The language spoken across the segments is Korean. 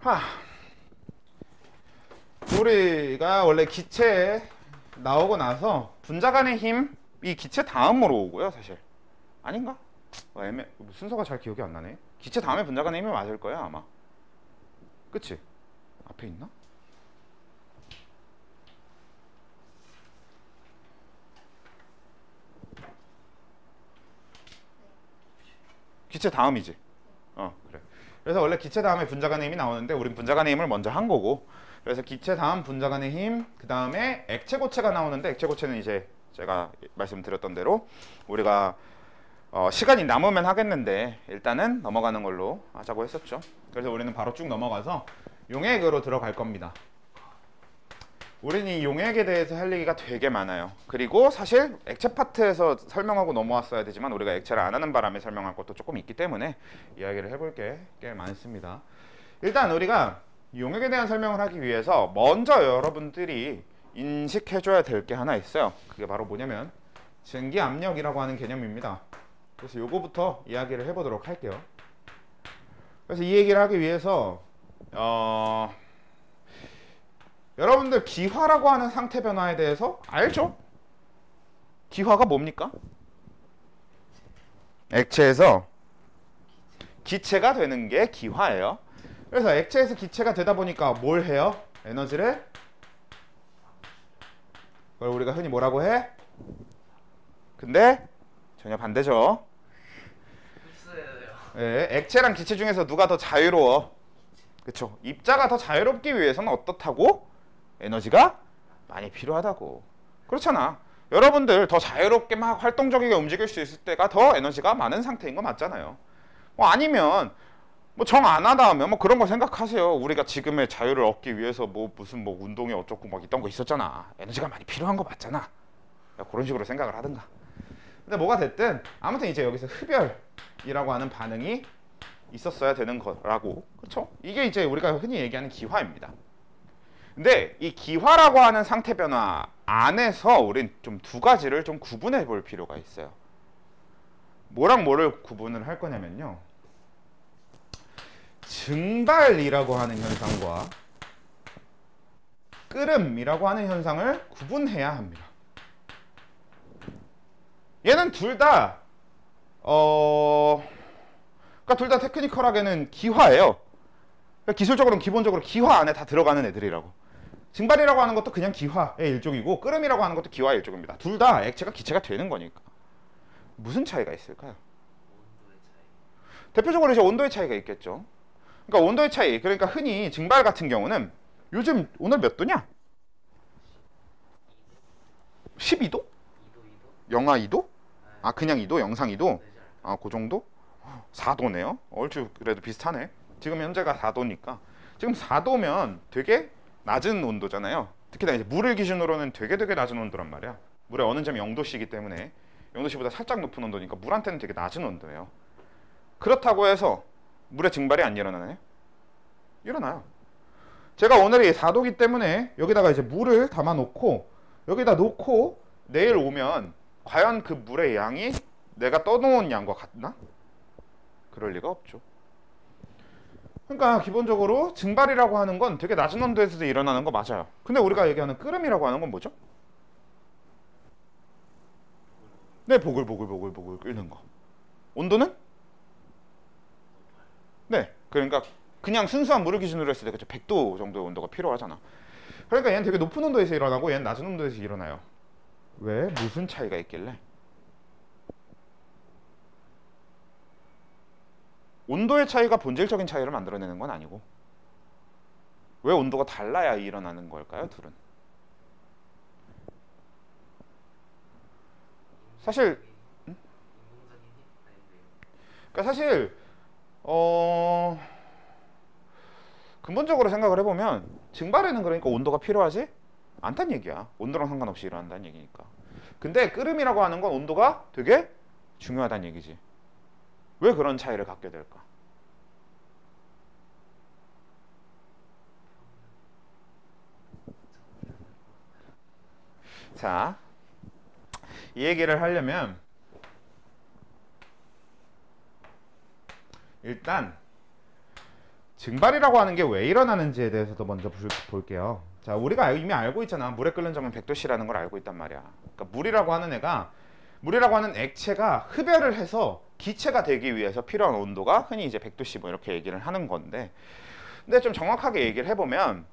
하, 우리가 원래 기체에 나오고 나서 분자 간의 힘이 기체 다음으로 오고요. 사실 아닌가? 순서가 잘 기억이 안 나네. 기체 다음에 분자 간의 힘이 맞을 거야 아마. 그치? 앞에 있나? 기체 다음이지. 그래. 그래서 원래 기체 다음에 분자 간의 힘이 나오는데 우린 분자 간의 힘을 먼저 한 거고, 그래서 기체 다음 분자 간의 힘, 그 다음에 액체 고체가 나오는데, 액체 고체는 이제 제가 말씀드렸던 대로 우리가 시간이 남으면 하겠는데 일단은 넘어가는 걸로 하자고 했었죠. 그래서 우리는 바로 쭉 넘어가서 용액으로 들어갈 겁니다. 우리는 이 용액에 대해서 할 얘기가 되게 많아요. 그리고 사실 액체 파트에서 설명하고 넘어왔어야 되지만 우리가 액체를 안 하는 바람에 설명할 것도 조금 있기 때문에 이야기를 해볼 게 꽤 많습니다. 일단 우리가 용액에 대한 설명을 하기 위해서 먼저 여러분들이 인식해줘야 될 게 하나 있어요. 그게 바로 뭐냐면 증기압력이라고 하는 개념입니다. 그래서 요거부터 이야기를 해보도록 할게요. 그래서 이 얘기를 하기 위해서 여러분들 기화라고 하는 상태 변화에 대해서 알죠? 기화가 뭡니까? 액체에서 기체가 되는 게 기화예요. 그래서 액체에서 기체가 되다 보니까 뭘 해요? 에너지를, 그걸 우리가 흔히 뭐라고 해? 근데 전혀 반대죠. 네, 액체랑 기체 중에서 누가 더 자유로워? 그쵸? 입자가 더 자유롭기 위해서는 어떻다고? 에너지가 많이 필요하다고. 그렇잖아. 여러분들 더 자유롭게 막 활동적이게 움직일 수 있을 때가 더 에너지가 많은 상태인 거 맞잖아요. 아니면 정 안 하다 하면 그런 거 생각하세요. 우리가 지금의 자유를 얻기 위해서 무슨 운동이 어쩌고 막 있던 거 있었잖아. 에너지가 많이 필요한 거 맞잖아. 그런 식으로 생각을 하든가. 근데 뭐가 됐든 아무튼 이제 여기서 흡열이라고 하는 반응이 있었어야 되는 거라고. 그렇죠? 이게 이제 우리가 흔히 얘기하는 기화입니다. 근데 이 기화라고 하는 상태 변화 안에서 우린 좀 두 가지를 좀 구분해 볼 필요가 있어요. 뭐랑 뭐를 구분을 할 거냐면요, 증발이라고 하는 현상과 끓음이라고 하는 현상을 구분해야 합니다. 얘는 둘 다 그러니까 둘 다 테크니컬하게는 기화예요. 그러니까 기술적으로는 기본적으로 기화 안에 다 들어가는 애들이라고. 증발이라고 하는 것도 그냥 기화의 일종이고, 끓음이라고 하는 것도 기화의 일종입니다. 둘 다 액체가 기체가 되는 거니까. 무슨 차이가 있을까요? 온도의 차이. 대표적으로 이제 온도의 차이가 있겠죠. 그러니까 온도의 차이, 그러니까 흔히 증발 같은 경우는 요즘 오늘 몇 도냐? 12도? 영하 2도? 아, 그냥 2도? 영상 2도? 아, 그 정도? 4도네요. 얼추 그래도 비슷하네. 지금 현재가 4도니까. 지금 4도면 되게 낮은 온도잖아요. 특히나 이제 물을 기준으로는 되게 낮은 온도란 말이야. 물의 어느 점이 0도씨이기 때문에 0도씨보다 살짝 높은 온도니까 물한테는 되게 낮은 온도예요. 그렇다고 해서 물의 증발이 안 일어나나요? 일어나요. 제가 오늘이 4도기 때문에 여기다가 이제 물을 담아 놓고 여기다 놓고 내일 오면 과연 그 물의 양이 내가 떠놓은 양과 같나? 그럴 리가 없죠. 그러니까 기본적으로 증발이라고 하는 건 되게 낮은 온도에서도 일어나는 거 맞아요. 근데 우리가 얘기하는 끓음이라고 하는 건 뭐죠? 네, 보글보글 끓는 거. 온도는? 네, 그러니까 그냥 순수한 물을 기준으로 했을 때 그쵸, 100도 정도의 온도가 필요하잖아. 그러니까 얘는 되게 높은 온도에서 일어나고 얘는 낮은 온도에서 일어나요. 왜? 무슨 차이가 있길래? 온도의 차이가 본질적인 차이를 만들어내는 건 아니고, 왜 온도가 달라야 일어나는 걸까요, 둘은? 사실 그러니까 사실 근본적으로 생각을 해보면 증발에는 그러니까 온도가 필요하지 않단 얘기야. 온도랑 상관없이 일어난다는 얘기니까. 근데 끓음이라고 하는 건 온도가 되게 중요하다는 얘기지. 왜 그런 차이를 갖게 될까? 자, 이 얘기를 하려면 일단 증발이라고 하는 게 왜 일어나는지에 대해서도 먼저 볼게요. 자, 우리가 이미 알고 있잖아. 물에 끓는 점은 100도씨라는 걸 알고 있단 말이야. 그러니까 물이라고 하는 액체가 흡열을 해서 기체가 되기 위해서 필요한 온도가 흔히 이제 100도씨 뭐 이렇게 얘기를 하는 건데, 근데 좀 정확하게 얘기를 해보면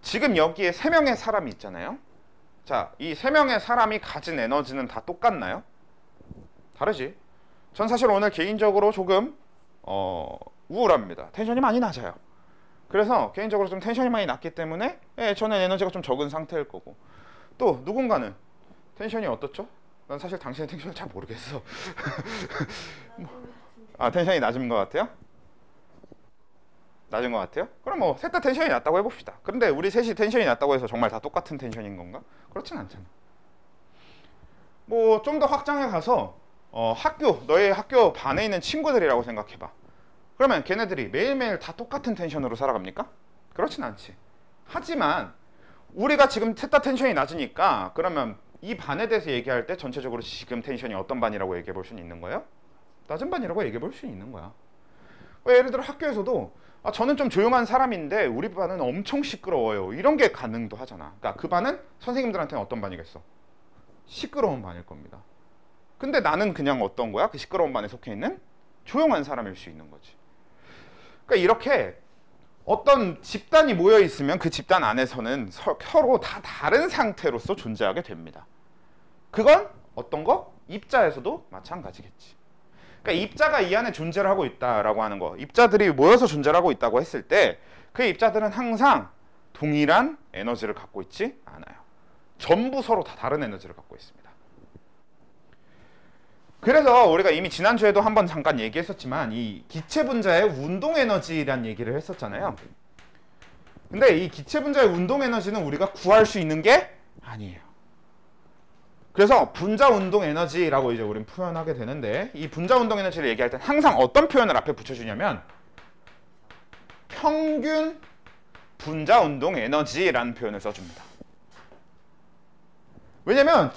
지금 여기에 3명의 사람이 있잖아요. 자, 이 3명의 사람이 가진 에너지는 다 똑같나요? 다르지. 전 사실 오늘 개인적으로 조금 우울합니다. 텐션이 많이 낮아요. 그래서 개인적으로 좀 텐션이 많이 낮기 때문에 저는 에너지가 좀 적은 상태일 거고, 또 누군가는 텐션이 어떻죠? 난 사실 당신의 텐션을 잘 모르겠어. 텐션이 낮은 것 같아요? 낮은 것 같아요? 그럼 뭐 셋 다 텐션이 낮다고 해봅시다. 그런데 우리 셋이 텐션이 낮다고 해서 정말 다 똑같은 텐션인 건가? 그렇진 않잖아. 뭐 좀 더 확장해 가서 너의 학교 반에 있는 친구들이라고 생각해봐. 그러면 걔네들이 매일매일 다 똑같은 텐션으로 살아갑니까? 그렇진 않지. 하지만 우리가 지금 셋 다 텐션이 낮으니까 그러면 이 반에 대해서 얘기할 때 전체적으로 지금 텐션이 어떤 반이라고 얘기해 볼 수는 있는 거예요? 낮은 반이라고 얘기해 볼 수는 있는 거야. 예를 들어 학교에서도 저는 좀 조용한 사람인데 우리 반은 엄청 시끄러워요, 이런 게 가능도 하잖아. 그러니까 그 반은 선생님들한테는 어떤 반이겠어? 시끄러운 반일 겁니다. 근데 나는 그냥 어떤 거야? 그 시끄러운 반에 속해 있는 조용한 사람일 수 있는 거지. 그러니까 이렇게 어떤 집단이 모여 있으면 그 집단 안에서는 서로 다 다른 상태로서 존재하게 됩니다. 그건 어떤 거? 입자에서도 마찬가지겠지. 그러니까 입자가 이 안에 존재를 하고 있다라고 하는 거, 입자들이 모여서 존재를 하고 있다고 했을 때 그 입자들은 항상 동일한 에너지를 갖고 있지 않아요. 전부 서로 다 다른 에너지를 갖고 있습니다. 그래서 우리가 이미 지난주에도 한번 잠깐 얘기했었지만 이 기체 분자의 운동 에너지란 얘기를 했었잖아요. 근데 이 기체 분자의 운동 에너지는 우리가 구할 수 있는 게 아니에요. 그래서 분자 운동 에너지라고 이제 우리는 표현하게 되는데, 이 분자 운동 에너지를 얘기할 때 항상 어떤 표현을 앞에 붙여주냐면 평균 분자 운동 에너지라는 표현을 써줍니다. 왜냐면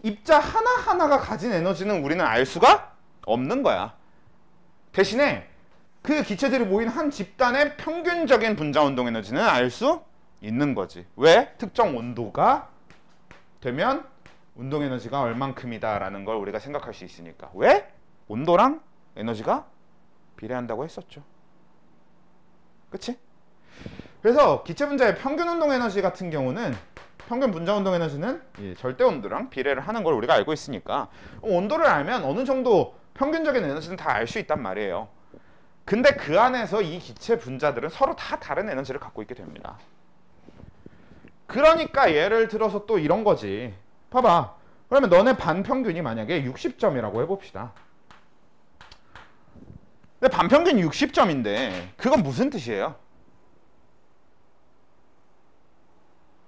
입자 하나하나가 가진 에너지는 우리는 알 수가 없는 거야. 대신에 그 기체들이 모인 한 집단의 평균적인 분자 운동 에너지는 알 수 있는 거지. 왜? 특정 온도가 되면 운동 에너지가 얼만큼이다 라는 걸 우리가 생각할 수 있으니까. 왜? 온도랑 에너지가 비례한다고 했었죠. 그치? 그래서 기체 분자의 평균 운동 에너지 같은 경우는, 평균 분자 운동 에너지는 절대 온도랑 비례를 하는 걸 우리가 알고 있으니까 온도를 알면 어느 정도 평균적인 에너지는 다 알 수 있단 말이에요. 근데 그 안에서 이 기체 분자들은 서로 다 다른 에너지를 갖고 있게 됩니다. 그러니까 예를 들어서 또 이런 거지. 봐봐. 그러면 너네 반 평균이 만약에 60점이라고 해봅시다. 근데 반 평균이 60점인데 그건 무슨 뜻이에요?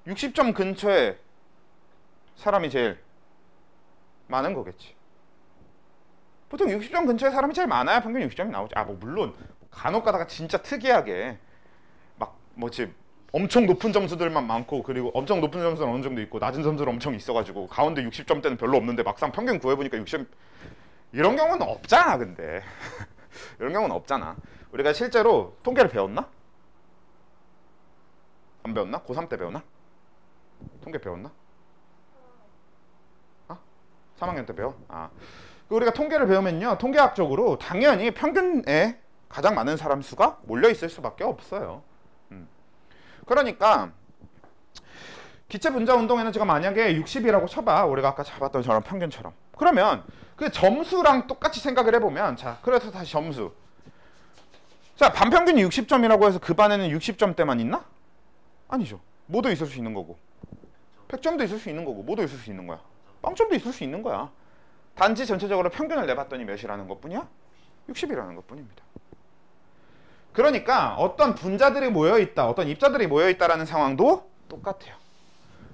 60점 근처에 사람이 제일 많은 거겠지. 보통 60점 근처에 사람이 제일 많아야 평균 60점이 나오지. 뭐 물론 간혹 가다가 진짜 특이하게 막 뭐지 엄청 높은 점수들만 많고, 그리고 엄청 높은 점수는 어느 정도 있고 낮은 점수는 엄청 있어가지고 가운데 60점대는 별로 없는데 막상 평균 구해보니까 60점, 이런 경우는 없잖아. 근데 이런 경우는 없잖아. 우리가 실제로 통계를 배웠나? 안 배웠나? 고3 때 배웠나? 통계 배웠나? 3학년 때 배워? 우리가 통계를 배우면요, 통계학적으로 당연히 평균에 가장 많은 사람 수가 몰려 있을 수밖에 없어요. 그러니까 기체 분자 운동 에너지가 만약에 60이라고 쳐봐. 우리가 아까 잡았던 저런 평균처럼. 그러면 그 점수랑 똑같이 생각을 해보면, 자, 그래서 다시 점수. 자, 반평균이 60점이라고 해서 그 반에는 60점대만 있나? 아니죠. 뭐도 있을 수 있는 거고, 100점도 있을 수 있는 거고, 뭐도 있을 수 있는 거야. 0점도 있을 수 있는 거야. 단지 전체적으로 평균을 내봤더니 몇이라는 것뿐이야? 60이라는 것뿐입니다. 그러니까 어떤 분자들이 모여있다, 어떤 입자들이 모여있다라는 상황도 똑같아요.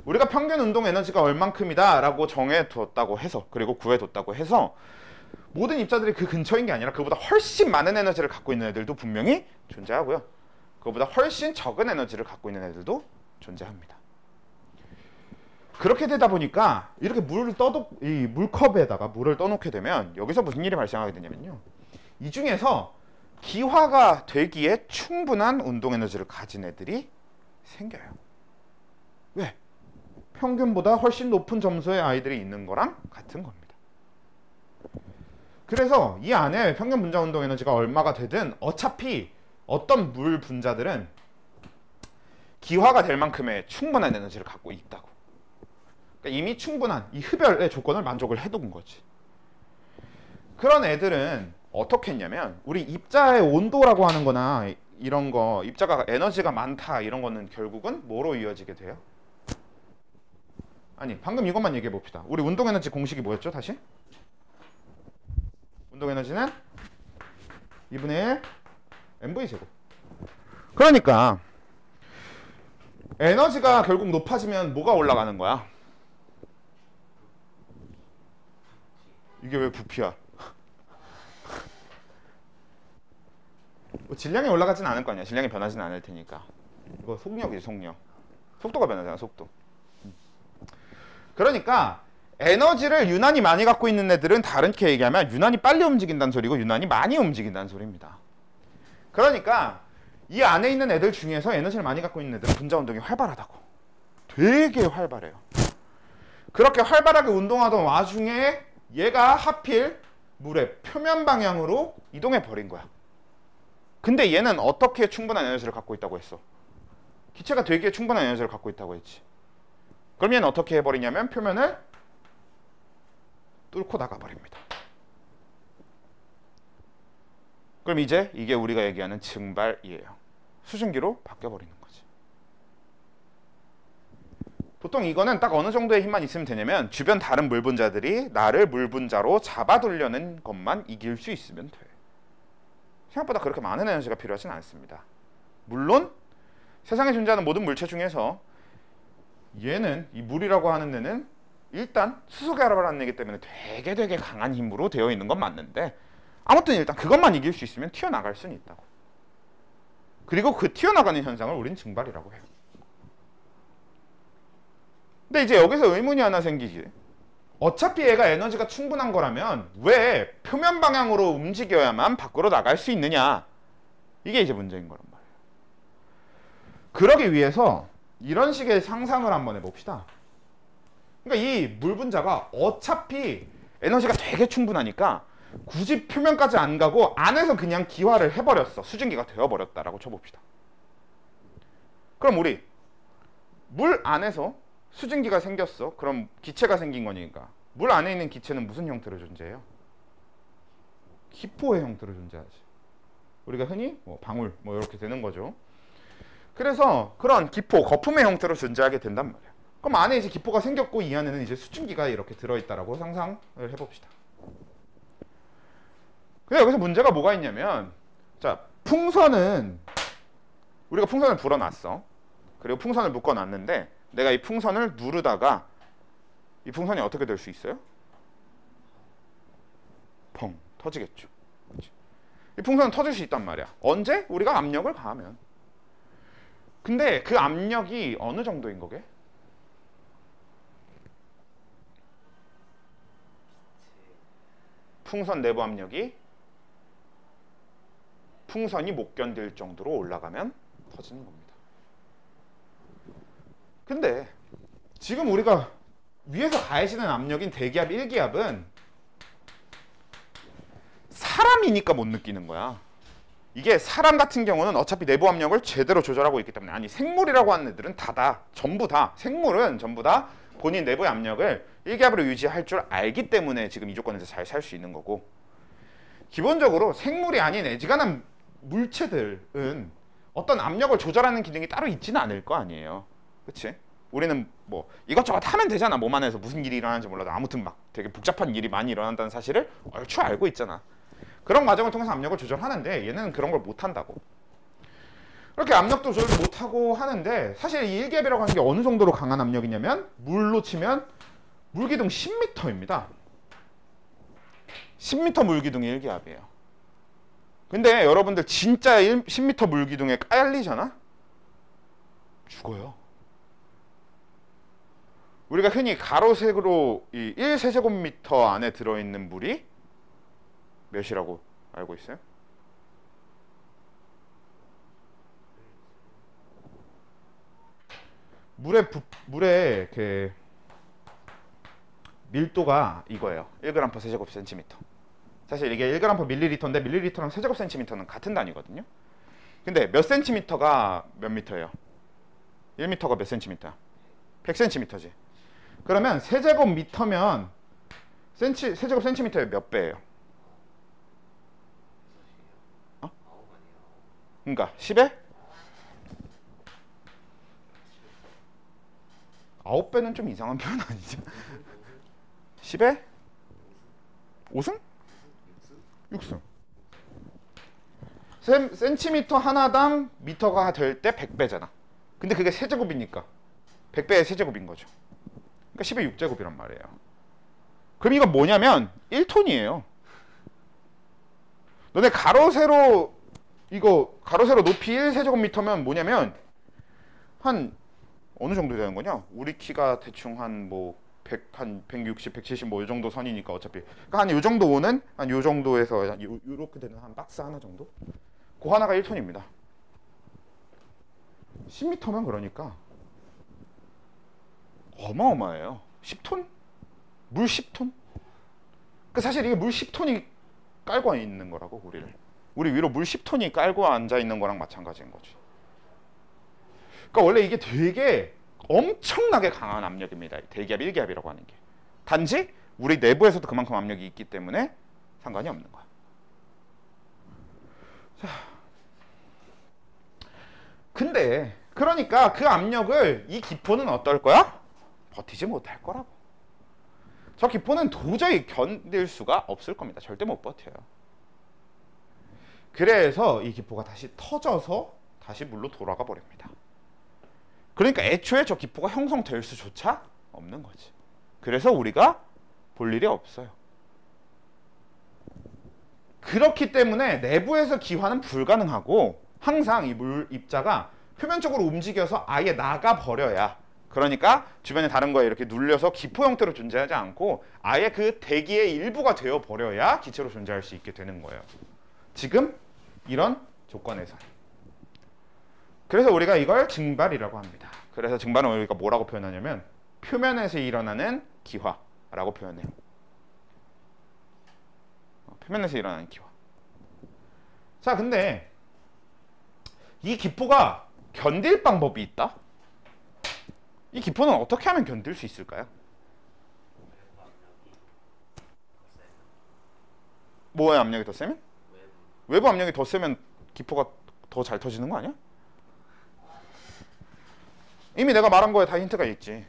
우리가 평균 운동 에너지가 얼만큼이다 라고 정해뒀다고 해서, 그리고 구해뒀다고 해서 모든 입자들이 그 근처인 게 아니라 그보다 훨씬 많은 에너지를 갖고 있는 애들도 분명히 존재하고요, 그보다 훨씬 적은 에너지를 갖고 있는 애들도 존재합니다. 그렇게 되다 보니까 이렇게 이 물컵에다가 물을 떠놓게 되면 여기서 무슨 일이 발생하게 되냐면요, 이 중에서 기화가 되기에 충분한 운동 에너지를 가진 애들이 생겨요. 왜? 평균보다 훨씬 높은 점수의 아이들이 있는 거랑 같은 겁니다. 그래서 이 안에 평균 분자 운동 에너지가 얼마가 되든 어차피 어떤 물 분자들은 기화가 될 만큼의 충분한 에너지를 갖고 있다고. 그러니까 이미 충분한 이 흡열의 조건을 만족을 해둔 거지. 그런 애들은 어떻게 했냐면 우리 입자의 온도라고 하는 거나 이런 거, 입자가 에너지가 많다 이런 거는 결국은 뭐로 이어지게 돼요? 아니, 방금 이것만 얘기해 봅시다. 우리 운동 에너지 공식이 뭐였죠? 다시? 운동 에너지는 2분의 1 mv 제곱. 그러니까 에너지가 결국 높아지면 뭐가 올라가는 거야? 이게 왜 부피야? 질량이 올라가진 않을 거 아니야. 질량이 변하지는 않을 테니까. 이거 속력이지, 속력. 속도가 변하잖아, 속도. 그러니까 에너지를 유난히 많이 갖고 있는 애들은 다르게 얘기하면 유난히 빨리 움직인다는 소리고 유난히 많이 움직인다는 소리입니다. 그러니까 이 안에 있는 애들 중에서 에너지를 많이 갖고 있는 애들은 분자 운동이 활발하다고. 되게 활발해요. 그렇게 활발하게 운동하던 와중에 얘가 하필 물의 표면 방향으로 이동해 버린 거야. 근데 얘는 어떻게 충분한 에너지를 갖고 있다고 했어? 기체가 되기에 충분한 에너지를 갖고 있다고 했지. 그럼 얘는 어떻게 해버리냐면 표면을 뚫고 나가버립니다. 그럼 이제 이게 우리가 얘기하는 증발이에요. 수증기로 바뀌어버리는 거지. 보통 이거는 딱 어느 정도의 힘만 있으면 되냐면 주변 다른 물 분자들이 나를 물 분자로 잡아두려는 것만 이길 수 있으면 돼. 생각보다 그렇게 많은 에너지가 필요하진 않습니다. 물론 세상에 존재하는 모든 물체 중에서 얘는, 이 물이라고 하는 애는 일단 수소결합이라는 얘기 때문에 되게 강한 힘으로 되어 있는 건 맞는데 아무튼 일단 그것만 이길 수 있으면 튀어나갈 수는 있다고. 그리고 그 튀어나가는 현상을 우린 증발이라고 해요. 근데 이제 여기서 의문이 하나 생기지. 어차피 얘가 에너지가 충분한 거라면 왜 표면 방향으로 움직여야만 밖으로 나갈 수 있느냐? 이게 이제 문제인 거란 말이에요. 그러기 위해서 이런 식의 상상을 한번 해봅시다. 그러니까 이 물 분자가 어차피 에너지가 되게 충분하니까 굳이 표면까지 안 가고 안에서 그냥 기화를 해버렸어. 수증기가 되어버렸다라고 쳐봅시다. 그럼 우리 물 안에서 수증기가 생겼어. 그럼 기체가 생긴 거니까 물 안에 있는 기체는 무슨 형태로 존재해요? 기포의 형태로 존재하지. 우리가 흔히 방울 이렇게 되는 거죠. 그래서 그런 기포, 거품의 형태로 존재하게 된단 말이야. 그럼 안에 이제 기포가 생겼고 이 안에는 이제 수증기가 이렇게 들어있다라고 상상을 해봅시다. 근데 여기서 문제가 뭐가 있냐면, 자, 풍선은 우리가 풍선을 불어놨어. 그리고 풍선을 묶어놨는데 내가 이 풍선을 누르다가 이 풍선이 어떻게 될 수 있어요? 펑 터지겠죠. 그치? 이 풍선은 터질 수 있단 말이야. 언제? 우리가 압력을 가하면. 근데 그 압력이 어느 정도인 거게? 풍선 내부 압력이 풍선이 못 견딜 정도로 올라가면 터지는 겁니다. 근데 지금 우리가 위에서 가해지는 압력인 대기압 1기압은 사람이니까 못 느끼는 거야. 이게 사람 같은 경우는 어차피 내부 압력을 제대로 조절하고 있기 때문에, 아니 생물이라고 하는 애들은 전부 다 생물은 전부 다 본인 내부의 압력을 1기압으로 유지할 줄 알기 때문에 지금 이 조건에서 잘 살 수 있는 거고, 기본적으로 생물이 아닌 애지간한 물체들은 어떤 압력을 조절하는 기능이 따로 있지는 않을 거 아니에요. 그치? 우리는 뭐 이것저것 하면 되잖아. 몸 안에서 무슨 일이 일어나는지 몰라도 아무튼 막 되게 복잡한 일이 많이 일어난다는 사실을 얼추 알고 있잖아. 그런 과정을 통해서 압력을 조절하는데 얘는 그런 걸 못한다고. 그렇게 압력도 조절 못하고 하는데, 사실 이 1기압이라고 하는 게 어느 정도로 강한 압력이냐면 물로 치면 물기둥 10m입니다. 10m 물기둥이 1기압이에요. 근데 여러분들 진짜 10m 물기둥에 깔리잖아? 죽어요. 우리가 흔히 가로색으로 이 1세제곱미터 안에 들어있는 물이 몇이라고 알고 있어요? 물의 그 밀도가 이거예요. 1g/cm 세제곱센티미터. 사실 이게 1g/ml인데 밀리리터랑 세제곱센티미터는 같은 단위거든요. 근데 몇 센티미터가 몇 미터예요? 1미터가 몇 센티미터야? 100cm지. 그러면 세제곱미터면 세제곱 센티미터의 몇 배예요? 어? 그러니까 10에? 9배는 좀 이상한 표현 아니죠? 10에? 5승? 6승. 센티미터 하나당 미터가 될 때 100배잖아. 근데 그게 세제곱이니까 100배의 세제곱인 거죠. 그러니까 10의 6제곱이란 말이에요. 그럼 이건 뭐냐면 1톤이에요. 너네 가로 세로 높이 1세제곱미터면 뭐냐면 한 어느 정도 되는 거냐? 우리 키가 대충 한 160, 170 뭐 이 정도 선이니까 어차피 그러니까 한 요 정도 오는 한 요 정도에서 요렇게 되는 한 박스 하나 정도? 그 하나가 1톤입니다. 10m면 그러니까 어마어마해요. 10톤? 물 10톤? 그 사실 이게 물 10톤이 깔고 있는 거라고 우리 위로 물 10톤이 깔고 앉아 있는 거랑 마찬가지인 거지. 그러니까 원래 이게 되게 엄청나게 강한 압력입니다. 대기압, 일기압이라고 하는 게. 단지 우리 내부에서도 그만큼 압력이 있기 때문에 상관이 없는 거야. 자, 근데 그러니까 그 압력을 이 기포는 어떨 거야? 버티지 못할 거라고. 저 기포는 도저히 견딜 수가 없을 겁니다. 절대 못 버텨요. 그래서 이 기포가 다시 터져서 다시 물로 돌아가 버립니다. 그러니까 애초에 저 기포가 형성될 수조차 없는 거지. 그래서 우리가 볼 일이 없어요. 그렇기 때문에 내부에서 기화는 불가능하고 항상 이 물 입자가 표면적으로 움직여서 아예 나가 버려야, 그러니까 주변에 다른 거에 이렇게 눌려서 기포 형태로 존재하지 않고 아예 그 대기의 일부가 되어 버려야 기체로 존재할 수 있게 되는 거예요. 지금 이런 조건에서. 그래서 우리가 이걸 증발이라고 합니다. 그래서 증발은 우리가 뭐라고 표현하냐면 표면에서 일어나는 기화라고 표현해요. 표면에서 일어나는 기화. 자, 근데 이 기포가 견딜 방법이 있다? 이 기포는 어떻게 하면 견딜 수 있을까요? 뭐의 압력이 더 세면? 외부 압력이 더 세면 기포가 더 잘 터지는 거 아니야? 이미 내가 말한 거에 다 힌트가 있지.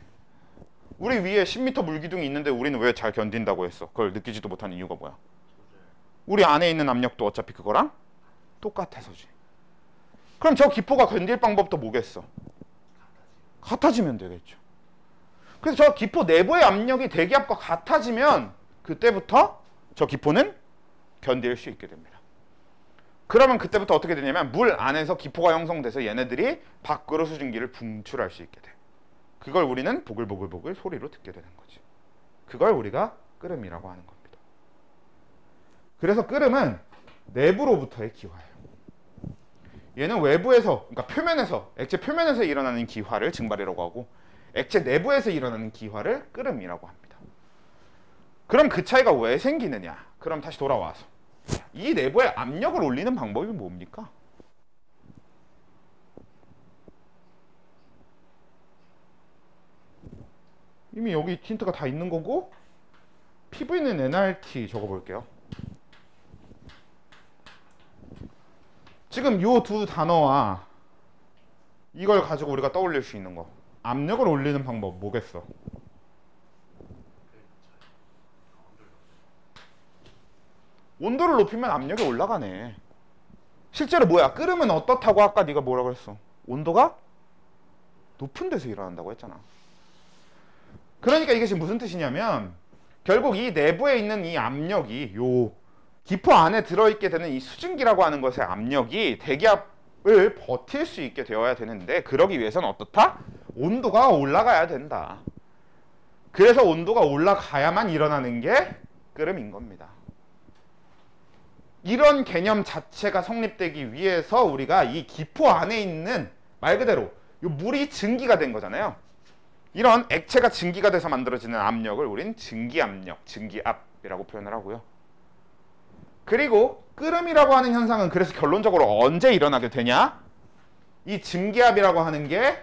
우리 위에 10m 물기둥이 있는데 우리는 왜 잘 견딘다고 했어? 그걸 느끼지도 못하는 이유가 뭐야? 우리 안에 있는 압력도 어차피 그거랑 똑같아서지. 그럼 저 기포가 견딜 방법도 뭐겠어? 같아지면 되겠죠. 그래서 저 기포 내부의 압력이 대기압과 같아지면 그때부터 저 기포는 견딜 수 있게 됩니다. 그러면 그때부터 어떻게 되냐면 물 안에서 기포가 형성돼서 얘네들이 밖으로 수증기를 분출할 수 있게 돼. 그걸 우리는 보글보글보글 소리로 듣게 되는 거지. 그걸 우리가 끓음이라고 하는 겁니다. 그래서 끓음은 내부로부터의 기화예요. 얘는 외부에서, 그러니까 표면에서, 액체 표면에서 일어나는 기화를 증발이라고 하고, 액체 내부에서 일어나는 기화를 끓음이라고 합니다. 그럼 그 차이가 왜 생기느냐? 그럼 다시 돌아와서 이 내부에 압력을 올리는 방법이 뭡니까? 이미 여기 힌트가 다 있는 거고, PV는 nRT 적어볼게요. 지금 요 두 단어와 이걸 가지고 우리가 떠올릴 수 있는 거, 압력을 올리는 방법 뭐겠어? 온도를 높이면 압력이 올라가네. 실제로 뭐야? 끓으면 어떻다고 아까 네가 뭐라고 했어? 온도가 높은 데서 일어난다고 했잖아. 그러니까 이게 지금 무슨 뜻이냐면 결국 이 내부에 있는 이 압력이 요 기포 안에 들어있게 되는 이 수증기라고 하는 것의 압력이 대기압을 버틸 수 있게 되어야 되는데, 그러기 위해서는 어떻다? 온도가 올라가야 된다. 그래서 온도가 올라가야만 일어나는 게 끓음인 겁니다. 이런 개념 자체가 성립되기 위해서 우리가 이 기포 안에 있는, 말 그대로 이 물이 증기가 된 거잖아요. 이런 액체가 증기가 돼서 만들어지는 압력을 우린 증기압력, 증기압이라고 표현을 하고요. 그리고 끓음이라고 하는 현상은 그래서 결론적으로 언제 일어나게 되냐? 이 증기압이라고 하는 게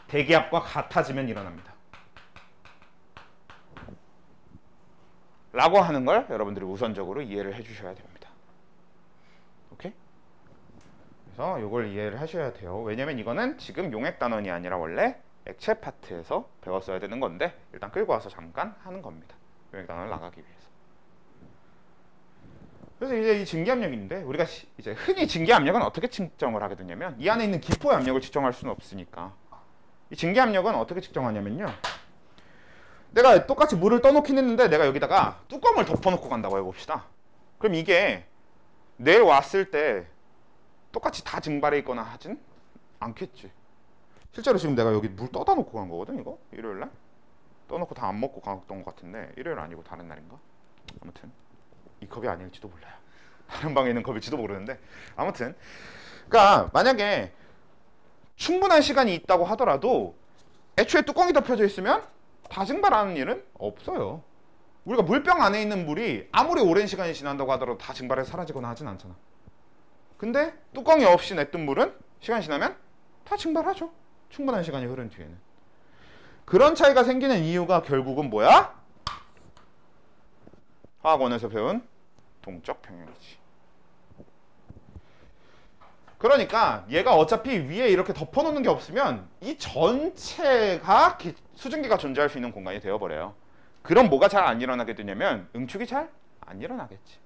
대기압과 같아지면 일어납니다. 라고 하는 걸 여러분들이 우선적으로 이해를 해주셔야 됩니다. 오케이? 그래서 이걸 이해를 하셔야 돼요. 왜냐면 이거는 지금 용액단원이 아니라 원래 액체 파트에서 배웠어야 되는 건데 일단 끌고 와서 잠깐 하는 겁니다. 용액단원을 나가기 위해서. 그래서 이제 이 증기압력인데 우리가 이제 흔히 증기압력은 어떻게 측정을 하게 되냐면 이 안에 있는 기포의 압력을 측정할 수는 없으니까 이 증기압력은 어떻게 측정하냐면요. 내가 똑같이 물을 떠놓긴 했는데 내가 여기다가 뚜껑을 덮어놓고 간다고 해봅시다. 그럼 이게 내일 왔을 때 똑같이 다 증발해 있거나 하진 않겠지. 실제로 지금 내가 여기 물 떠다 놓고 간 거거든. 이거 일요일날 떠놓고 다 안 먹고 갔던 것 같은데 일요일 아니고 다른 날인가? 아무튼 이 컵이 아닐지도 몰라요. 다른 방에 있는 컵일지도 모르는데 아무튼 그러니까 만약에 충분한 시간이 있다고 하더라도 애초에 뚜껑이 덮여져 있으면 다 증발하는 일은 없어요. 우리가 물병 안에 있는 물이 아무리 오랜 시간이 지난다고 하더라도 다 증발해서 사라지거나 하진 않잖아. 근데 뚜껑이 없이 냈던 물은 시간이 지나면 다 증발하죠. 충분한 시간이 흐른 뒤에는. 그런 차이가 생기는 이유가 결국은 뭐야? 화학원에서 배운 동적 평형이지. 그러니까 얘가 어차피 위에 이렇게 덮어놓는 게 없으면 이 전체가 수증기가 존재할 수 있는 공간이 되어버려요. 그럼 뭐가 잘 안 일어나게 되냐면 응축이 잘 안 일어나겠지.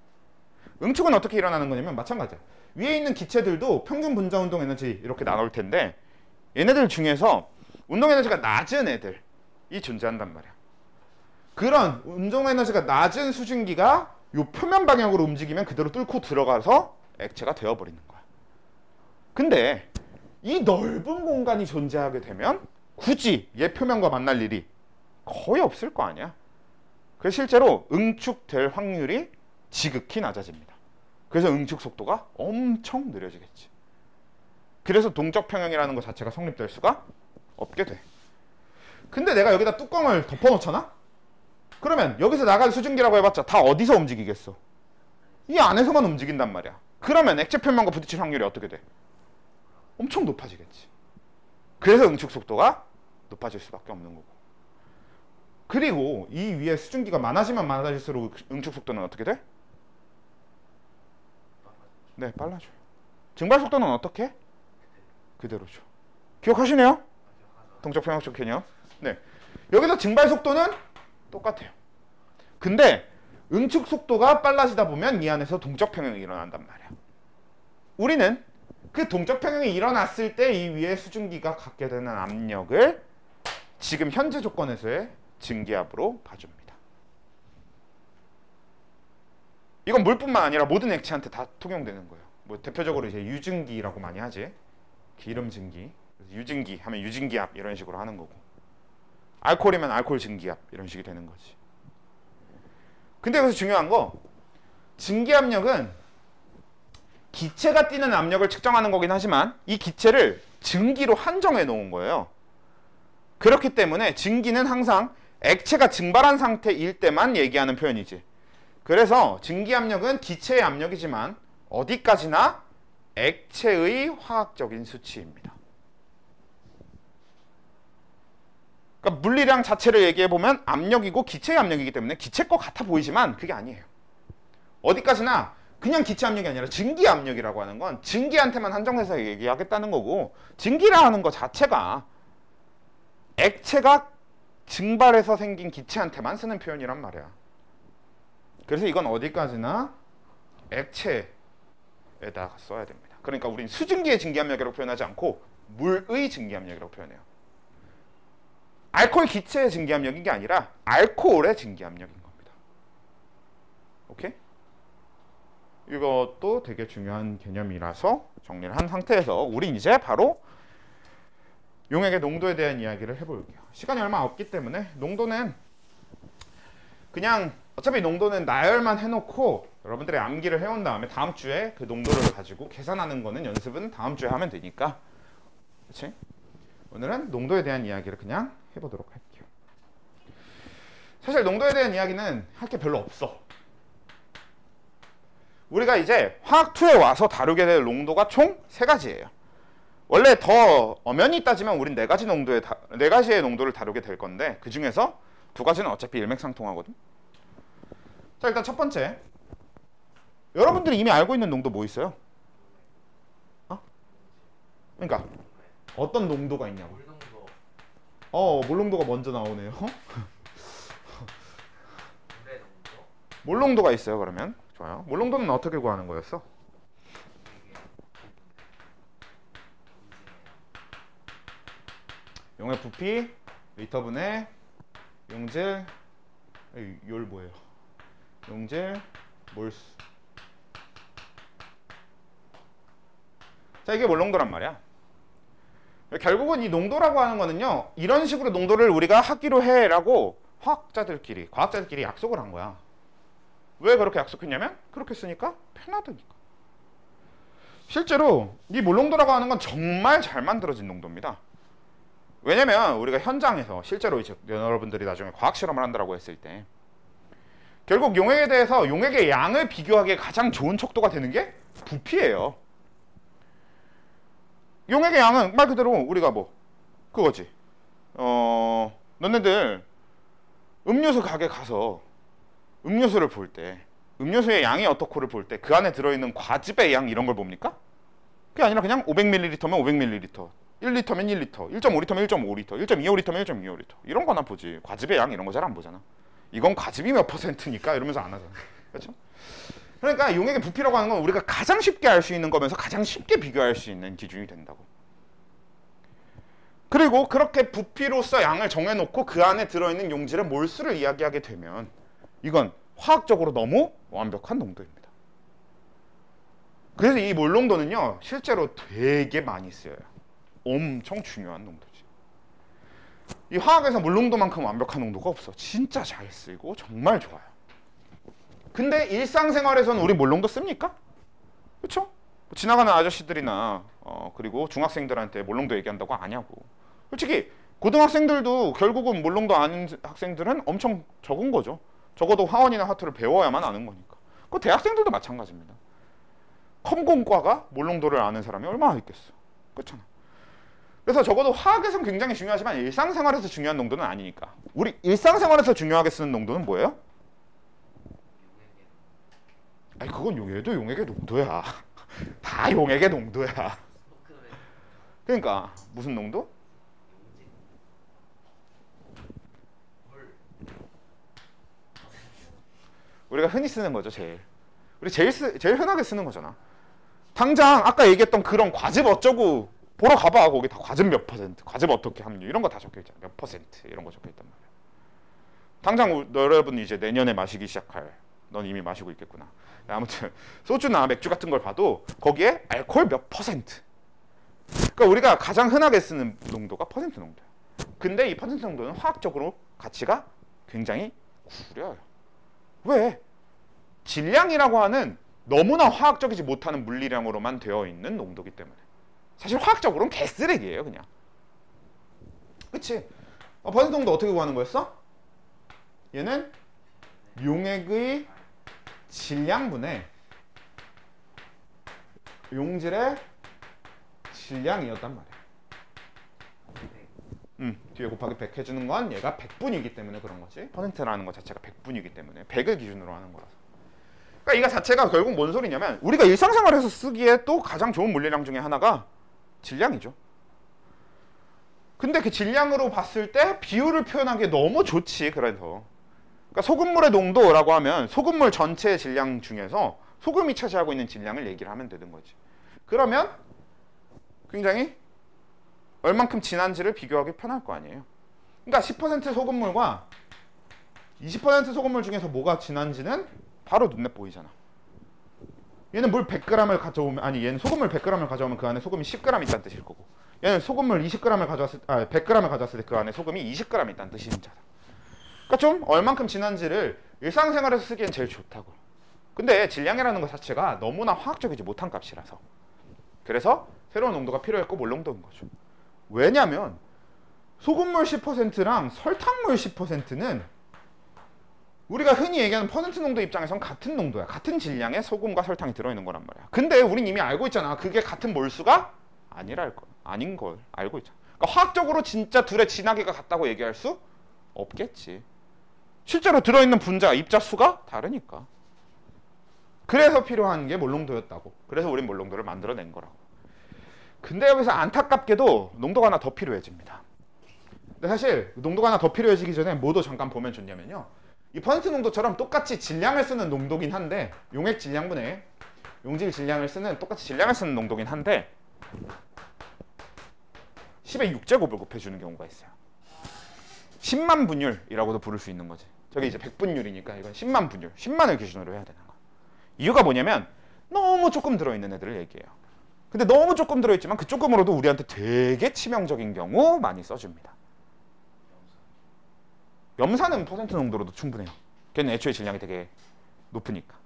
응축은 어떻게 일어나는 거냐면 마찬가지야. 위에 있는 기체들도 평균 분자 운동 에너지 이렇게 나눌 텐데 얘네들 중에서 운동 에너지가 낮은 애들이 존재한단 말이야. 그런 운동 에너지가 낮은 수증기가 요 표면 방향으로 움직이면 그대로 뚫고 들어가서 액체가 되어버리는 거야. 근데 이 넓은 공간이 존재하게 되면 굳이 얘 표면과 만날 일이 거의 없을 거 아니야. 그래서 실제로 응축될 확률이 지극히 낮아집니다. 그래서 응축 속도가 엄청 느려지겠지. 그래서 동적 평형이라는 것 자체가 성립될 수가 없게 돼. 근데 내가 여기다 뚜껑을 덮어놓잖아? 그러면 여기서 나갈 수증기라고 해봤자 다 어디서 움직이겠어? 이 안에서만 움직인단 말이야. 그러면 액체 표면과 부딪힐 확률이 어떻게 돼? 엄청 높아지겠지. 그래서 응축 속도가 높아질 수밖에 없는 거고. 그리고 이 위에 수증기가 많아지면 많아질수록 응축 속도는 어떻게 돼? 네, 빨라져요. 증발 속도는 어떻게? 그대로죠. 기억하시네요? 동적 평형적 개념. 네. 여기서 증발 속도는 똑같아요. 근데 응축 속도가 빨라지다 보면 이 안에서 동적 평형이 일어난단 말이야. 우리는 그 동적 평형이 일어났을 때 이 위에 수증기가 갖게 되는 압력을 지금 현재 조건에서의 증기압으로 봐줍니다. 이건 물뿐만 아니라 모든 액체한테 다 통용되는 거예요. 뭐 대표적으로 이제 유증기라고 많이 하지. 기름 증기, 유증기 하면 유증기압 이런 식으로 하는 거고. 알코올이면 알코올 증기압 이런 식이 되는 거지. 근데 여기서 중요한 거 증기압력은 기체가 띠는 압력을 측정하는 거긴 하지만 이 기체를 증기로 한정해 놓은 거예요. 그렇기 때문에 증기는 항상 액체가 증발한 상태일 때만 얘기하는 표현이지. 그래서 증기압력은 기체의 압력이지만 어디까지나 액체의 화학적인 수치입니다. 그러니까 물리량 자체를 얘기해보면 압력이고 기체의 압력이기 때문에 기체 거 같아 보이지만 그게 아니에요. 어디까지나 그냥 기체 압력이 아니라 증기 압력이라고 하는 건 증기한테만 한정해서 얘기하겠다는 거고, 증기라 하는 것 자체가 액체가 증발해서 생긴 기체한테만 쓰는 표현이란 말이야. 그래서 이건 어디까지나 액체에다가 써야 됩니다. 그러니까 우린 수증기의 증기압력이라고 표현하지 않고 물의 증기압력이라고 표현해요. 알코올 기체의 증기압력인 게 아니라 알코올의 증기압력인 겁니다. 오케이? 이것도 되게 중요한 개념이라서 정리를 한 상태에서 우린 이제 바로 용액의 농도에 대한 이야기를 해볼게요. 시간이 얼마 없기 때문에 농도는 그냥 어차피 농도는 나열만 해놓고 여러분들이 암기를 해온 다음에 다음 주에 그 농도를 가지고 계산하는 거는 연습은 다음 주에 하면 되니까. 그렇지? 오늘은 농도에 대한 이야기를 그냥 해보도록 할게요. 사실 농도에 대한 이야기는 할 게 별로 없어. 우리가 이제 화학2에 와서 다루게 될 농도가 총 3가지예요. 원래 더 엄연히 따지면 우린 4가지의 농도를 다루게 될 건데 그 중에서 2가지는 어차피 일맥상통하거든. 자, 일단 첫 번째, 여러분들이 이미 알고 있는 농도 뭐 있어요? 그러니까 어떤 농도가 있냐고. 물농도. 몰농도가 먼저 나오네요. 물의 농도. 몰농도가 있어요. 그러면 좋아요. 몰농도는 어떻게 구하는 거였어? 용의 부피 리터분의 용질 열 뭐예요? 용질 몰수. 자, 이게 몰농도란 말이야. 결국은 이 농도라고 하는 거는요, 이런 식으로 농도를 우리가 하기로 해라고 과학자들끼리 약속을 한 거야. 왜 그렇게 약속했냐면 그렇게 쓰니까 편하다니까. 실제로 이 몰농도라고 하는 건 정말 잘 만들어진 농도입니다. 왜냐면 우리가 현장에서 실제로 이제 여러분들이 나중에 과학 실험을 한다고 했을 때 결국 용액에 대해서 용액의 양을 비교하기에 가장 좋은 척도가 되는 게 부피예요. 용액의 양은 말 그대로 우리가 그거지. 너네들 음료수 가게 가서 음료수를 볼 때 음료수의 양이 어떻고를 볼 때 그 안에 들어있는 과즙의 양 이런 걸 봅니까? 그게 아니라 그냥 500ml면 500ml, 1리터면 1리터, 1.5리터면 1.5리터, 1.25리터면 1.25리터 이런 거나 보지. 과즙의 양 이런 거 잘 안 보잖아. 이건 과즙이 몇 %니까 이러면서 안 하잖아. 그렇죠? 그러니까 용액의 부피라고 하는 건 우리가 가장 쉽게 알 수 있는 거면서 가장 쉽게 비교할 수 있는 기준이 된다고. 그리고 그렇게 부피로서 양을 정해놓고 그 안에 들어있는 용질의 몰수를 이야기하게 되면 이건 화학적으로 너무 완벽한 농도입니다. 그래서 이 몰농도는요 실제로 되게 많이 쓰여요. 엄청 중요한 농도지. 이 화학에서 몰농도만큼 완벽한 농도가 없어. 진짜 잘 쓰이고 정말 좋아요. 근데 일상생활에서는 우리 몰농도 씁니까? 그렇죠? 지나가는 아저씨들이나 그리고 중학생들한테 몰농도 얘기한다고 아냐고. 솔직히 고등학생들도 결국은 몰농도 아는 학생들은 엄청 적은 거죠. 적어도 화원이나 화투를 배워야만 아는 거니까. 그 대학생들도 마찬가지입니다. 컴공과가 몰농도를 아는 사람이 얼마나 있겠어. 그렇잖아. 그래서 적어도 화학에서는 굉장히 중요하지만 일상생활에서 중요한 농도는 아니니까. 우리 일상생활에서 중요하게 쓰는 농도는 뭐예요? 아니 그건 얘도 용액의 농도야. 다 용액의 농도야. 그러니까 무슨 농도? 우리가 흔히 쓰는 거죠. 우리 제일 흔하게 쓰는 거잖아. 당장 아까 얘기했던 그런 과즙 어쩌고 보러 가봐. 거기 다 과즙 몇 %, 과즙 어떻게 함유 이런 거 다 적혀있잖아. 몇 % 이런 거 적혀있단 말이야. 당장 여러분 이제 내년에 마시기 시작할, 넌 이미 마시고 있겠구나. 아무튼 소주나 맥주 같은 걸 봐도 거기에 알코올 몇 %. 그러니까 우리가 가장 흔하게 쓰는 농도가 퍼센트 농도야. 근데 이 퍼센트 농도는 화학적으로 가치가 굉장히 구려요. 왜? 질량이라고 하는 너무나 화학적이지 못하는 물리량으로만 되어 있는 농도기 때문에. 사실 화학적으로는 개쓰레기예요 그냥. 그치? 퍼센트 농도 어떻게 구하는 거였어? 얘는 용액의 질량분의 용질의 질량이었단 말이야. 뒤에 곱하기 100 해주는 건 얘가 100분이기 때문에 그런 거지. 퍼센트라는 것 자체가 100분이기 때문에 100을 기준으로 하는 거라서. 그러니까 이거 자체가 결국 뭔 소리냐면 우리가 일상생활에서 쓰기에 또 가장 좋은 물리량 중에 하나가 질량이죠. 근데 그 질량으로 봤을 때 비율을 표현하기에 너무 좋지. 그래서 그러니까 소금물의 농도라고 하면 소금물 전체의 질량 중에서 소금이 차지하고 있는 질량을 얘기를 하면 되는 거지. 그러면 굉장히 얼만큼 진한지를 비교하기 편할 거 아니에요. 그러니까 10% 소금물과 20% 소금물 중에서 뭐가 진한지는 바로 눈에 보이잖아. 얘는 물 100g을 가져오면, 아니 얘는 소금물 100g을 가져오면 그 안에 소금이 10g 있다는 뜻일 거고, 얘는 소금물 20g을 가져왔을, 100g을 가져왔을 때 그 안에 소금이 20g 있다는 뜻인 자다. 그러니까 좀 얼만큼 진한지를 일상생활에서 쓰기엔 제일 좋다고. 근데 질량이라는 것 자체가 너무나 화학적이지 못한 값이라서 그래서 새로운 농도가 필요했고 몰농도인 거죠. 왜냐면 소금물 10%랑 설탕물 10%는 우리가 흔히 얘기하는 퍼센트 농도 입장에선 같은 농도야. 같은 질량의 소금과 설탕이 들어있는 거란 말이야. 근데 우린 이미 알고 있잖아. 그게 같은 몰수가 아닌 걸 알고 있잖아. 그러니까 화학적으로 진짜 둘의 진하기가 같다고 얘기할 수 없겠지. 실제로 들어있는 분자, 입자 수가 다르니까. 그래서 필요한 게 몰농도였다고. 그래서 우린 몰농도를 만들어낸 거라고. 근데 여기서 안타깝게도 농도가 하나 더 필요해집니다. 근데 사실 농도가 하나 더 필요해지기 전에 뭐도 잠깐 보면 좋냐면요. 이 퍼센트 농도처럼 똑같이 질량을 쓰는 농도긴 한데 용액 질량분의 용질 질량을 쓰는 똑같이 질량을 쓰는 농도긴 한데 10의 6제곱을 곱해주는 경우가 있어요. 10만 분율이라고도 부를 수 있는 거지. 저게 이제 100분율이니까 이건 10만 분율, 10만을 기준으로 해야 되는 거야. 이유가 뭐냐면 너무 조금 들어있는 애들을 얘기해요. 근데 너무 조금 들어있지만 그 조금으로도 우리한테 되게 치명적인 경우 많이 써줍니다. 염산은 퍼센트 농도로도 충분해요. 걔는 애초에 질량이 되게 높으니까.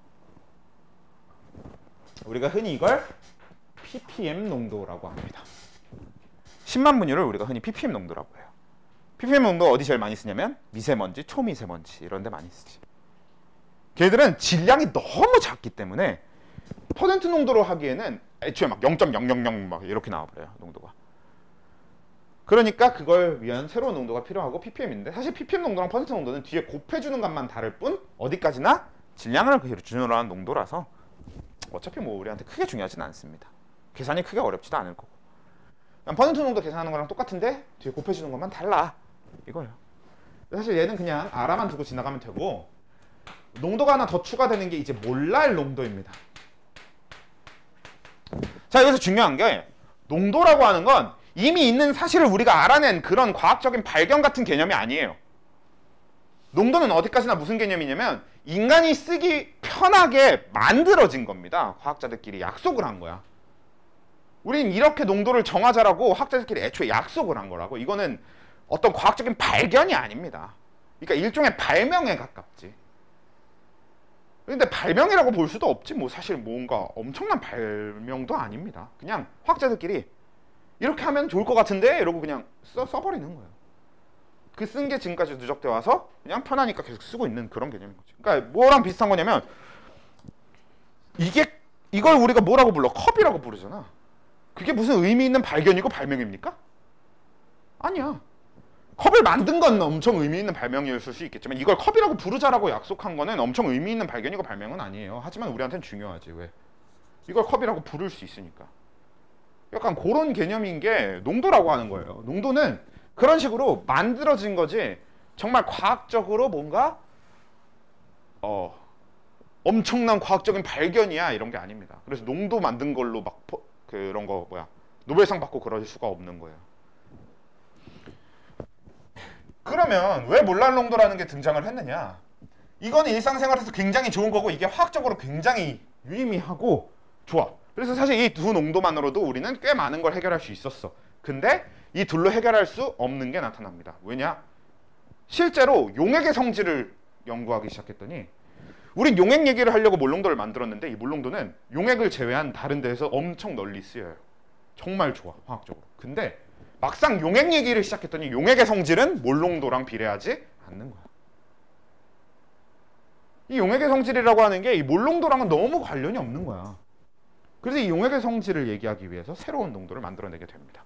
우리가 흔히 이걸 ppm 농도라고 합니다. 10만 분율을 우리가 흔히 ppm 농도라고 해요. ppm 농도 어디 제일 많이 쓰냐면 미세먼지, 초미세먼지 이런 데 많이 쓰지. 걔들은 질량이 너무 작기 때문에 퍼센트 농도로 하기에는 애초에 막 0.000 막 이렇게 나와버려요. 농도가. 그러니까 그걸 위한 새로운 농도가 필요하고 ppm인데 사실 ppm 농도랑 퍼센트 농도는 뒤에 곱해주는 값만 다를 뿐 어디까지나 질량을 기준으로 한 농도라서 어차피 뭐 우리한테 크게 중요하진 않습니다. 계산이 크게 어렵지도 않을 거고. 퍼센트 농도 계산하는 거랑 똑같은데 뒤에 곱해주는 것만 달라 이거예요. 사실 얘는 그냥 알아만 두고 지나가면 되고 농도가 하나 더 추가되는 게 이제 몰랄 농도입니다. 자, 여기서 중요한 게 농도라고 하는 건 이미 있는 사실을 우리가 알아낸 그런 과학적인 발견 같은 개념이 아니에요. 농도는 어디까지나 무슨 개념이냐면 인간이 쓰기 편하게 만들어진 겁니다. 과학자들끼리 약속을 한 거야. 우린 이렇게 농도를 정하자라고 학자들끼리 애초에 약속을 한 거라고. 이거는 어떤 과학적인 발견이 아닙니다. 그러니까 일종의 발명에 가깝지. 근데 발명이라고 볼 수도 없지. 뭐 사실 뭔가 엄청난 발명도 아닙니다. 그냥 과학자들끼리 이렇게 하면 좋을 것 같은데 이러고 그냥 써버리는 거예요. 그 쓴 게 지금까지 누적돼 와서 그냥 편하니까 계속 쓰고 있는 그런 개념인 거지. 그러니까 뭐랑 비슷한 거냐면 이걸 우리가 뭐라고 불러? 컵이라고 부르잖아. 그게 무슨 의미 있는 발견이고 발명입니까? 아니야. 컵을 만든 건 엄청 의미 있는 발명이었을 수 있겠지만 이걸 컵이라고 부르자라고 약속한 거는 엄청 의미 있는 발견이고 발명은 아니에요. 하지만 우리한테는 중요하지. 왜? 이걸 컵이라고 부를 수 있으니까. 약간 그런 개념인 게 농도라고 하는 거예요. 농도는 그런 식으로 만들어진 거지 정말 과학적으로 뭔가 엄청난 과학적인 발견이야 이런 게 아닙니다. 그래서 농도 만든 걸로 막 그런 거 노벨상 받고 그럴 수가 없는 거예요. 그러면 왜 몰랄 농도라는 게 등장을 했느냐? 이거는 일상생활에서 굉장히 좋은 거고 이게 화학적으로 굉장히 유의미하고 좋아. 그래서 사실 이 두 농도만으로도 우리는 꽤 많은 걸 해결할 수 있었어. 근데 이 둘로 해결할 수 없는 게 나타납니다. 왜냐? 실제로 용액의 성질을 연구하기 시작했더니 우린 용액 얘기를 하려고 몰농도를 만들었는데 이 몰농도는 용액을 제외한 다른 데에서 엄청 널리 쓰여요. 정말 좋아, 화학적으로. 근데 막상 용액 얘기를 시작했더니 용액의 성질은 몰농도랑 비례하지 않는 거야. 이 용액의 성질이라고 하는 게 이 몰농도랑은 너무 관련이 없는 거야. 그래서 이 용액의 성질을 얘기하기 위해서 새로운 농도를 만들어내게 됩니다.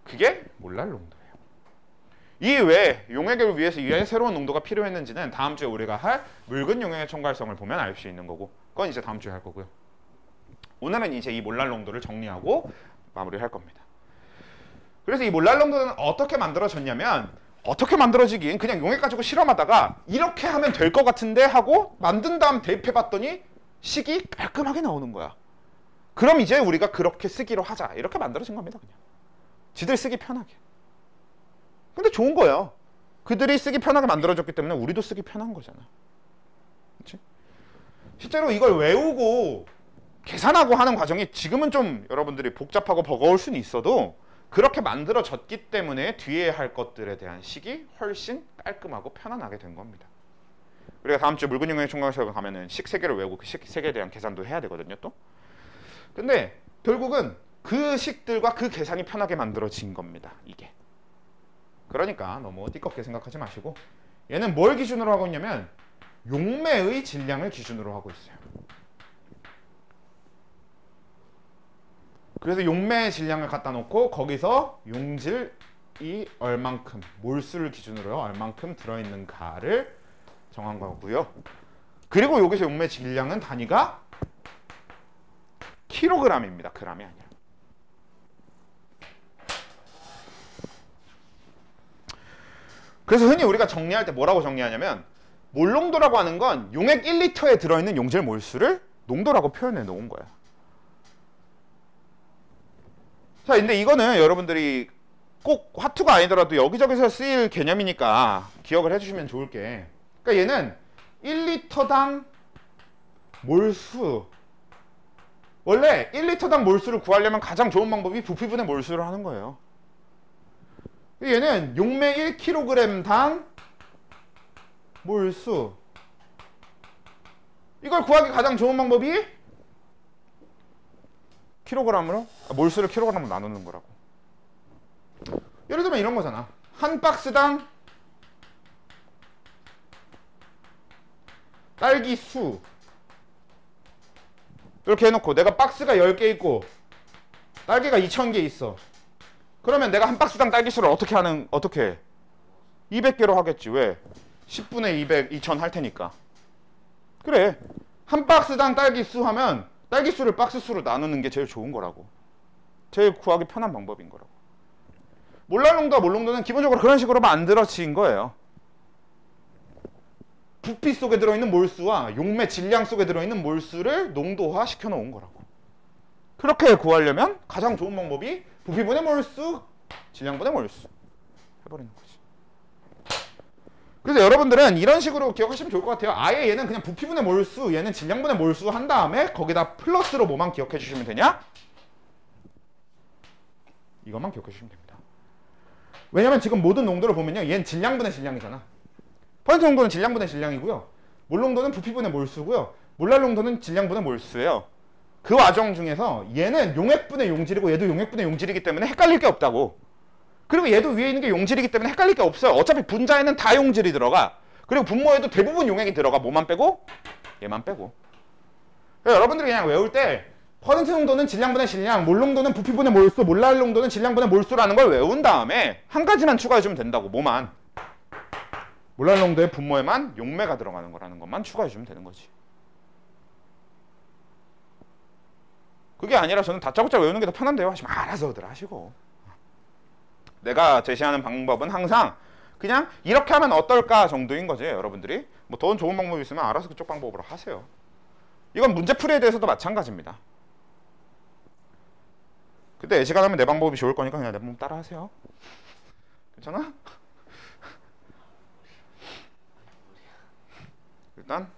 그게 몰랄 농도예요. 이 왜 용액을 위해서 이 새로운 농도가 필요했는지는 다음 주에 우리가 할 묽은 용액의 촉발성을 보면 알 수 있는 거고 그건 이제 다음 주에 할 거고요. 오늘은 이제 이 몰랄 농도를 정리하고 마무리할 겁니다. 그래서 이 몰랄 농도는 어떻게 만들어졌냐면 어떻게 만들어지긴 그냥 용액 가지고 실험하다가 이렇게 하면 될 것 같은데 하고 만든 다음 대입해봤더니 식이 깔끔하게 나오는 거야. 그럼 이제 우리가 그렇게 쓰기로 하자. 이렇게 만들어진 겁니다. 그냥 지들 쓰기 편하게. 근데 좋은 거예요. 그들이 쓰기 편하게 만들어졌기 때문에 우리도 쓰기 편한 거잖아. 그치? 실제로 이걸 외우고 계산하고 하는 과정이 지금은 좀 여러분들이 복잡하고 버거울 수는 있어도 그렇게 만들어졌기 때문에 뒤에 할 것들에 대한 식이 훨씬 깔끔하고 편안하게 된 겁니다. 우리가 다음 주 물근 용액 총괄식을 가면은 식 3개를 외우고 그 식 3개에 대한 계산도 해야 되거든요 또. 근데 결국은 그 식들과 그 계산이 편하게 만들어진 겁니다 이게. 그러니까 너무 띠껍게 생각하지 마시고 얘는 뭘 기준으로 하고 있냐면 용매의 질량을 기준으로 하고 있어요. 그래서 용매의 질량을 갖다 놓고 거기서 용질이 얼만큼 몰수를 기준으로 얼만큼 들어있는가를 정한 거고요. 그리고 여기서 용매 질량은 단위가 킬로그램입니다. 그램이 아니라. 그래서 흔히 우리가 정리할 때 뭐라고 정리하냐면 몰농도라고 하는 건 용액 1리터에 들어있는 용질 몰수를 농도라고 표현해 놓은 거야. 자, 근데 이거는 여러분들이 꼭 화투가 아니더라도 여기저기서 쓰일 개념이니까 기억을 해주시면 좋을 게, 그러니까 얘는 1리터당 몰수, 원래 1리터당 몰수를 구하려면 가장 좋은 방법이 부피분의 몰수를 하는 거예요. 얘는 용매 1kg당 몰수, 이걸 구하기 가장 좋은 방법이 킬로그램으로, 몰수를 킬로그램으로 나누는 거라고. 예를 들면 이런 거잖아. 한 박스당 딸기 수 이렇게 해놓고 내가 박스가 10개 있고 딸기가 2000개 있어. 그러면 내가 한 박스당 딸기 수를 어떻게 해? 200개로 하겠지. 왜? 10분의 200, 2000 할 테니까. 그래. 한 박스당 딸기 수 하면 딸기 수를 박스 수로 나누는 게 제일 좋은 거라고. 제일 구하기 편한 방법인 거라고. 몰랄농도와 몰농도는 기본적으로 그런 식으로 만들어진 거예요. 부피 속에 들어있는 몰수와 용매 질량 속에 들어있는 몰수를 농도화 시켜놓은 거라고. 그렇게 구하려면 가장 좋은 방법이 부피분의 몰수, 질량분의 몰수 해버리는 거지. 그래서 여러분들은 이런 식으로 기억하시면 좋을 것 같아요. 아예 얘는 그냥 부피분의 몰수, 얘는 질량분의 몰수 한 다음에 거기다 플러스로 뭐만 기억해 주시면 되냐? 이것만 기억해 주시면 됩니다. 왜냐면 지금 모든 농도를 보면요, 얘는 질량분의 질량이잖아. 퍼센트 농도는 질량분의 질량이고요, 몰농도는 부피분의 몰수고요, 몰랄농도는 질량분의 몰수예요. 그 과정 중에서 얘는 용액분의 용질이고 얘도 용액분의 용질이기 때문에 헷갈릴 게 없다고. 그리고 얘도 위에 있는 게 용질이기 때문에 헷갈릴 게 없어요. 어차피 분자에는 다 용질이 들어가. 그리고 분모에도 대부분 용액이 들어가. 뭐만 빼고? 얘만 빼고. 그래서 여러분들이 그냥 외울 때 퍼센트 농도는 질량분의 질량, 몰농도는 부피분의 몰수, 몰랄농도는 질량분의 몰수라는 걸 외운 다음에 한 가지만 추가해주면 된다고. 뭐만? 몰랄농도의 분모에만 용매가 들어가는 거라는 것만 추가해주면 되는 거지. 그게 아니라 저는 다짜고짜 외우는 게 더 편한데요 하시면 알아서들 하시고, 내가 제시하는 방법은 항상 그냥 이렇게 하면 어떨까 정도인 거지. 여러분들이 뭐 더 좋은 방법이 있으면 알아서 그쪽 방법으로 하세요. 이건 문제풀이에 대해서도 마찬가지입니다. 근데 예시간 하면 내 방법이 좋을 거니까 그냥 내 방법 따라 하세요. 괜찮아? 일단